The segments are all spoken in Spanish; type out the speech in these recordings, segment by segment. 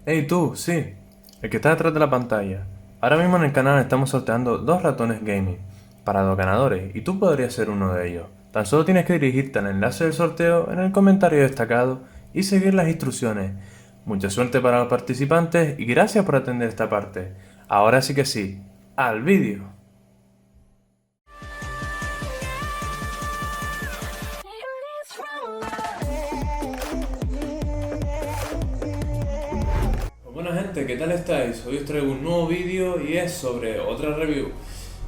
Hey tú, sí, el que está detrás de la pantalla. Ahora mismo en el canal estamos sorteando dos ratones gaming para dos ganadores y tú podrías ser uno de ellos. Tan solo tienes que dirigirte al enlace del sorteo en el comentario destacado y seguir las instrucciones. Mucha suerte para los participantes y gracias por atender esta parte. Ahora sí que sí, al vídeo. Bueno gente, ¿qué tal estáis? Hoy os traigo un nuevo vídeo y es sobre otra review.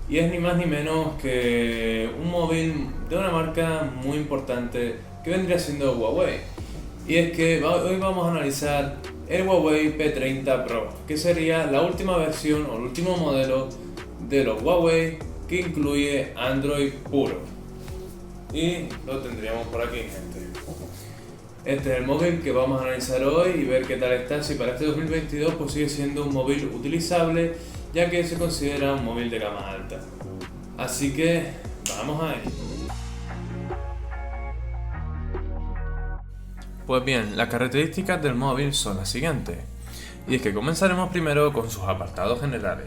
Y es ni más ni menos que un móvil de una marca muy importante que vendría siendo Huawei. Y es que hoy vamos a analizar el Huawei P30 Pro, que sería la última versión o el último modelo de los Huawei que incluye Android puro. Y lo tendríamos por aquí, gente. Este es el móvil que vamos a analizar hoy y ver qué tal está, si para este 2022 pues sigue siendo un móvil utilizable, ya que se considera un móvil de gama alta. Así que vamos a ello. Pues bien, las características del móvil son las siguientes. Y es que comenzaremos primero con sus apartados generales.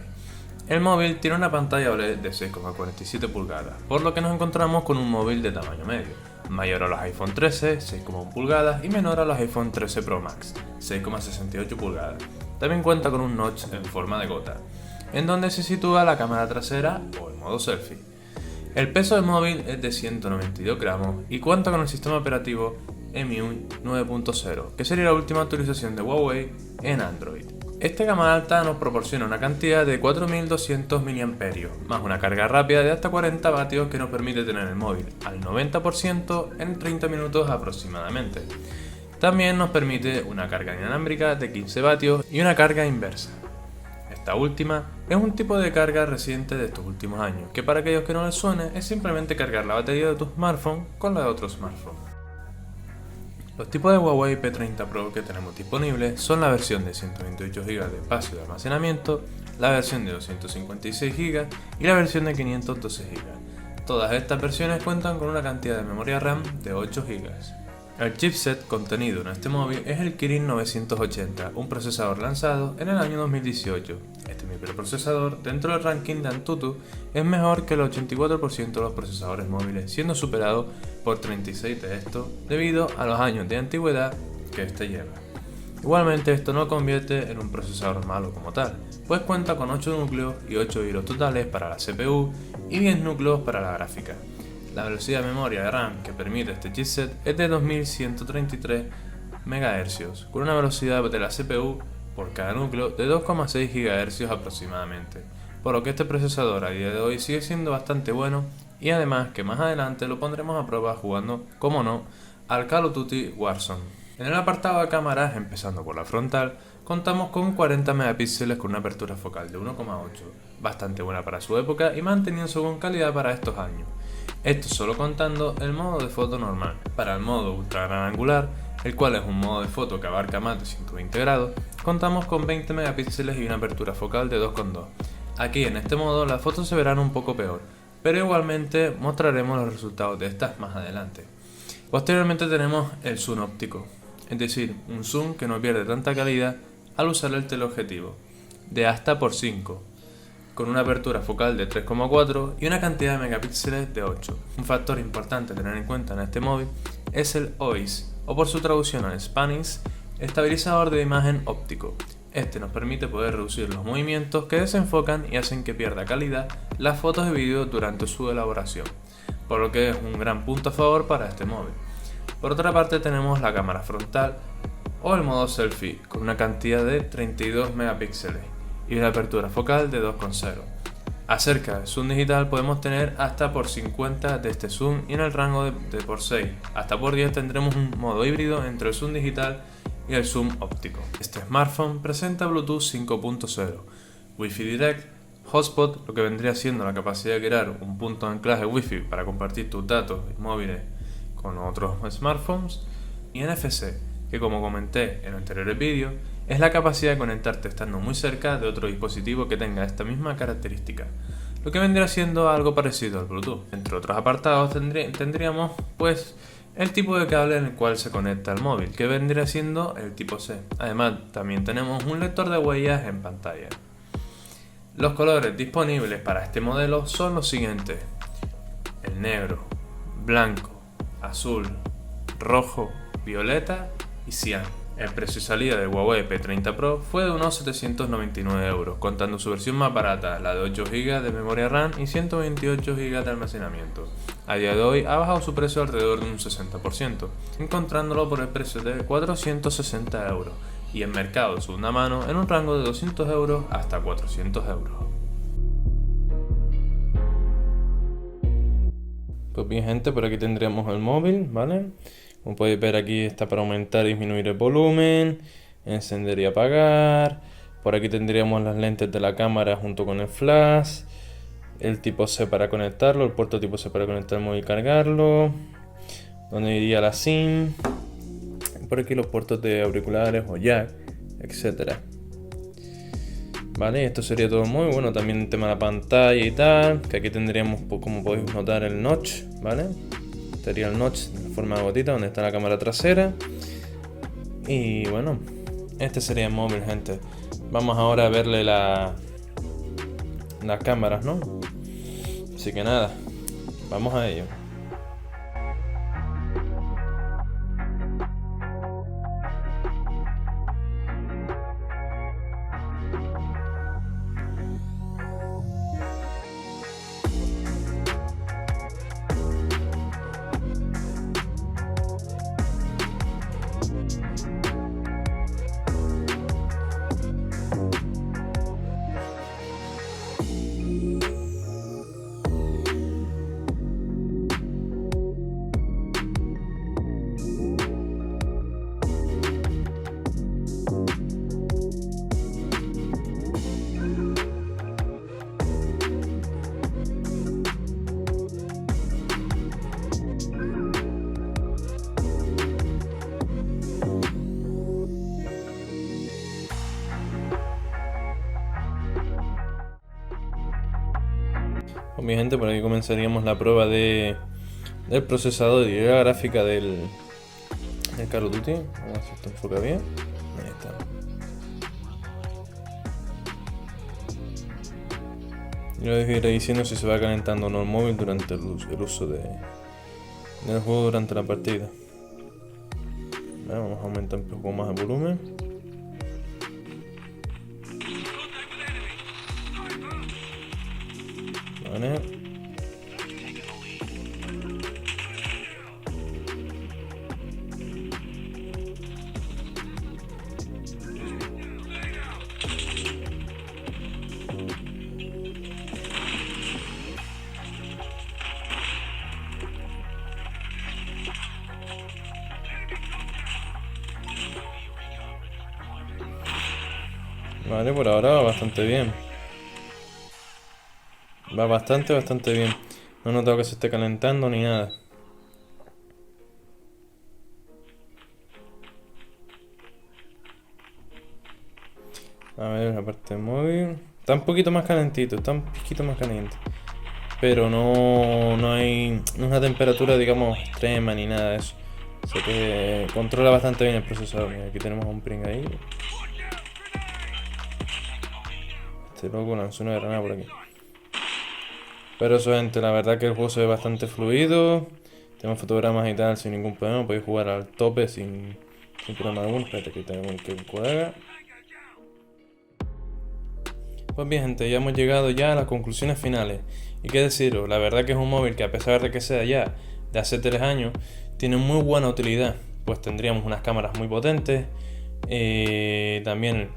El móvil tiene una pantalla OLED de 6,47 pulgadas, por lo que nos encontramos con un móvil de tamaño medio, mayor a los iPhone 13, 6,1 pulgadas, y menor a los iPhone 13 Pro Max, 6,68 pulgadas. También cuenta con un notch en forma de gota, en donde se sitúa la cámara trasera o el modo selfie. El peso del móvil es de 192 gramos y cuenta con el sistema operativo MIUI 9.0, que sería la última actualización de Huawei en Android. Esta gama alta nos proporciona una cantidad de 4200 mAh, más una carga rápida de hasta 40 vatios que nos permite tener el móvil al 90% en 30 minutos aproximadamente. También nos permite una carga inalámbrica de 15 vatios y una carga inversa. Esta última es un tipo de carga reciente de estos últimos años, que para aquellos que no les suene es simplemente cargar la batería de tu smartphone con la de otro smartphone. Los tipos de Huawei P30 Pro que tenemos disponibles son la versión de 128 GB de espacio de almacenamiento, la versión de 256 GB y la versión de 512 GB. Todas estas versiones cuentan con una cantidad de memoria RAM de 8 GB. El chipset contenido en este móvil es el Kirin 980, un procesador lanzado en el año 2018. Este microprocesador, dentro del ranking de Antutu, es mejor que el 84% de los procesadores móviles, siendo superado por 36 de estos debido a los años de antigüedad que este lleva. Igualmente, esto no lo convierte en un procesador malo como tal, pues cuenta con 8 núcleos y 8 hilos totales para la CPU y 10 núcleos para la gráfica. La velocidad de memoria de RAM que permite este chipset es de 2133 MHz, con una velocidad de la CPU por cada núcleo de 2,6 GHz aproximadamente, por lo que este procesador a día de hoy sigue siendo bastante bueno y además que más adelante lo pondremos a prueba jugando, como no, al Call of Duty Warzone. En el apartado de cámaras, empezando por la frontal, contamos con 40 megapíxeles con una apertura focal de 1,8, bastante buena para su época y manteniéndose con calidad para estos años. Esto solo contando el modo de foto normal. Para el modo ultra gran angular, el cual es un modo de foto que abarca más de 120 grados, contamos con 20 megapíxeles y una apertura focal de 2,2. Aquí en este modo las fotos se verán un poco peor, pero igualmente mostraremos los resultados de estas más adelante. Posteriormente tenemos el zoom óptico, es decir, un zoom que no pierde tanta calidad al usar el teleobjetivo, de hasta por 5. Con una apertura focal de 3,4 y una cantidad de megapíxeles de 8. Un factor importante a tener en cuenta en este móvil es el OIS, o por su traducción al Spanish, estabilizador de imagen óptico. Este nos permite poder reducir los movimientos que desenfocan y hacen que pierda calidad las fotos y vídeos durante su elaboración, por lo que es un gran punto a favor para este móvil. Por otra parte tenemos la cámara frontal o el modo selfie con una cantidad de 32 megapíxeles y una apertura focal de 2,0. Acerca del zoom digital podemos tener hasta por 50 de este zoom y en el rango de por 6 hasta por 10 tendremos un modo híbrido entre el zoom digital y el zoom óptico. Este smartphone presenta Bluetooth 5.0, Wi-Fi Direct, Hotspot, lo que vendría siendo la capacidad de crear un punto de anclaje Wi-Fi para compartir tus datos móviles con otros smartphones, y NFC, que como comenté en anteriores vídeos, es la capacidad de conectarte estando muy cerca de otro dispositivo que tenga esta misma característica, lo que vendría siendo algo parecido al Bluetooth. Entre otros apartados tendríamos pues el tipo de cable en el cual se conecta el móvil, que vendría siendo el tipo C. Además, también tenemos un lector de huellas en pantalla. Los colores disponibles para este modelo son los siguientes: el negro, blanco, azul, rojo, violeta y cian. El precio de salida del Huawei P30 Pro fue de unos 799 euros, contando su versión más barata, la de 8 GB de memoria RAM y 128 GB de almacenamiento. A día de hoy ha bajado su precio alrededor de un 60%, encontrándolo por el precio de 460 euros y en mercado de segunda mano en un rango de 200 euros hasta 400 euros. Pues bien, gente, por aquí tendríamos el móvil, ¿vale? Como podéis ver, aquí está para aumentar y disminuir el volumen, encender y apagar. Por aquí tendríamos las lentes de la cámara junto con el flash, el tipo C para conectarlo, el puerto tipo C para conectar el móvil y cargarlo, donde iría la SIM. Por aquí los puertos de auriculares o jack, etcétera. Vale, esto sería todo muy bueno. También el tema de la pantalla y tal, que aquí tendríamos, como podéis notar, el notch, ¿vale? Estaría el notch en forma de gotita donde está la cámara trasera. Y bueno, este sería el móvil, gente. Vamos ahora a verle las cámaras, ¿no? Así que nada, vamos a ello. Pues mi gente, por aquí comenzaríamos la prueba del procesador y la gráfica del Call of Duty. Vamos a ver si esto enfoca bien. Ahí está. Yo les iré diciendo si se va calentando o no el móvil durante el uso del juego durante la partida. Vamos a aumentar un poco más el volumen. Vale. Vale, por ahora va bastante bien. Va bastante bien. No he notado que se esté calentando ni nada. A ver, la parte del móvil. Está un poquito más calentito, está un poquito más caliente. Pero no hay una temperatura, digamos, extrema ni nada de eso. O sea que controla bastante bien el procesador. Mira, aquí tenemos un pring ahí. Este loco lanzó una granada por aquí. Pero eso, gente, la verdad que el juego se ve bastante fluido. Tenemos fotogramas y tal sin ningún problema. Podéis jugar al tope sin problema alguno. Espérate que tenemos que colega. Pues bien, gente, ya hemos llegado ya a las conclusiones finales. Y qué deciros, la verdad que es un móvil que, a pesar de que sea ya de hace 3 años, tiene muy buena utilidad. Pues tendríamos unas cámaras muy potentes. También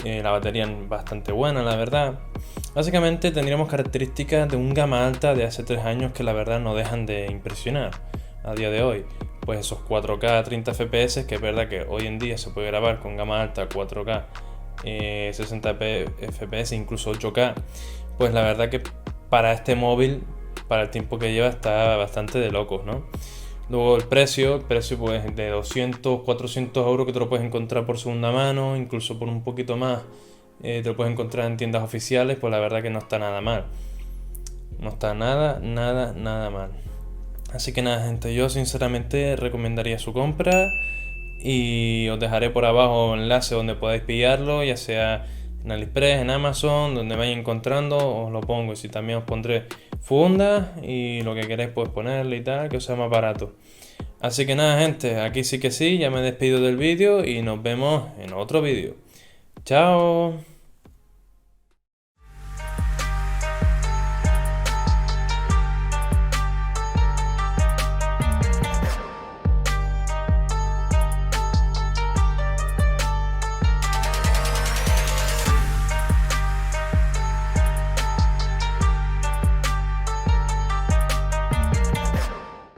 la batería bastante buena, la verdad. Básicamente tendríamos características de un gama alta de hace 3 años que la verdad no dejan de impresionar a día de hoy. Pues esos 4K a 30 FPS, que es verdad que hoy en día se puede grabar con gama alta 4K 60 FPS, incluso 8K. Pues la verdad que para este móvil, para el tiempo que lleva, está bastante de locos, ¿no? Luego el precio pues de 200, 400 euros, que te lo puedes encontrar por segunda mano, incluso por un poquito más, te lo puedes encontrar en tiendas oficiales. Pues la verdad que no está nada mal. No está nada mal. Así que nada, gente, yo sinceramente recomendaría su compra y os dejaré por abajo enlace donde podáis pillarlo, ya sea en AliExpress, en Amazon, donde vais encontrando, os lo pongo. Y si también os pondré funda y lo que queréis pues ponerle y tal, que os sea más barato. Así que nada, gente, aquí sí que sí, ya me despido del vídeo y nos vemos en otro vídeo. ¡Chao!